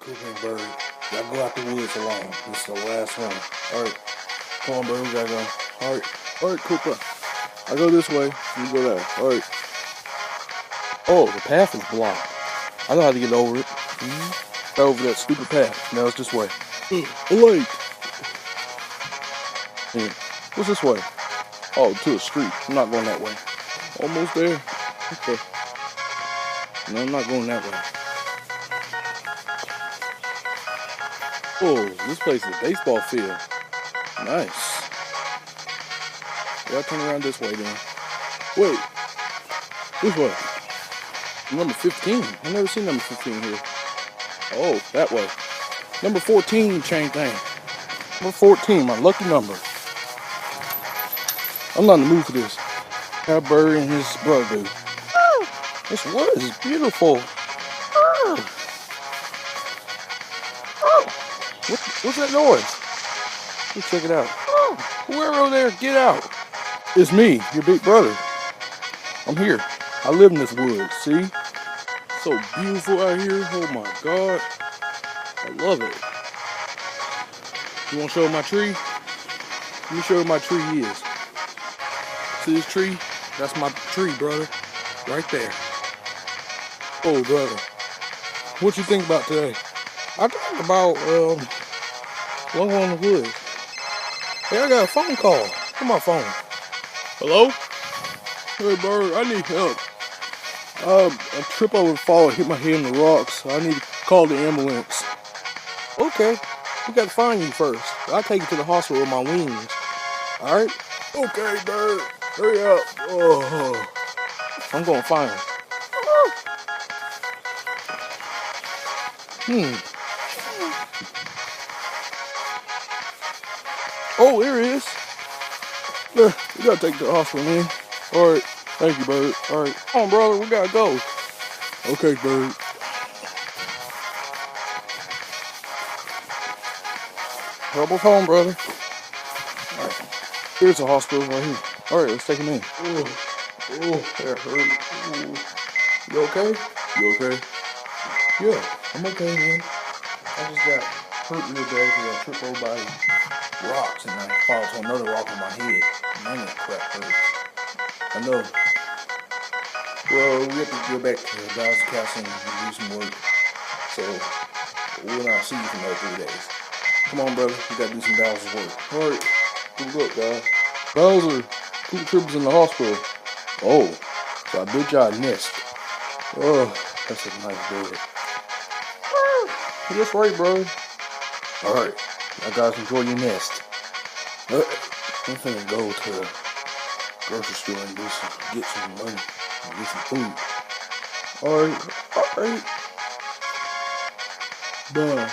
Koopa and Bird. Y'all go out the woods alone. This is the last one. Alright. Come on, Bird. We gotta go. Alright. Alright, Koopa. I go this way. You go there. Alright. Oh, the path is blocked. I know how to get over it. Over that stupid path. Now it's this way. Wait. What's this way? Oh, to the street. I'm not going that way. Almost there. Okay. No, I'm not going that way. Oh, this place is a baseball field. Nice. Yeah, I'll turn around this way then. Wait. This way. Number 15. I've never seen number 15 here. Oh, that way. Number 14 chain thing. Number 14, my lucky number. I'm not in the mood for this. How Bird and his brother do. This wood is beautiful. What's that noise? Let's check it out. Whoever over there, get out. It's me, your big brother. I'm here. I live in this woods, see? So beautiful out here. Oh my God. I love it. You want to show my tree? Let me show you my tree is. See this tree? That's my tree, brother. Right there. Oh, brother. What you think about today? I talked about one on the woods. Hey, I got a phone call. Where's my phone? Hello? Hey, Bird, I need help. I trip over and fall and hit my head in the rocks. So I need to call the ambulance. Okay. We got to find you first. I'll take you to the hospital with my wings. Alright? Okay, Bird. Hurry up. Oh. I'm going to find him. Oh, here he is. Yeah, we gotta take you to the hospital, man. Alright, thank you, Bird. Alright, come on, brother, we gotta go. Okay, Bird. Help us home, brother. Alright, here's the hospital right here. Alright, let's take him in. Oh, that hurt. Ooh. You okay? You okay? Yeah, I'm okay, man. I just got hurt real bad because I tripped over by rocks and I fall to another rock on my head. Man, that crap hurts. I know. Well, we have to go back to the Dallas Castle and do some work. So, we'll not see you for another 3 days. Come on, brother. We gotta do some Dallas work. Alright. Good luck, guys. Bowser, Koopa Troopers in the hospital. Oh, so I built y'all a nest. Oh, that's a nice bed. That's right, brother. Alright. Y'all guys enjoy your nest. I'm finna go to the grocery store and get some money and get some food. Alright. Bye.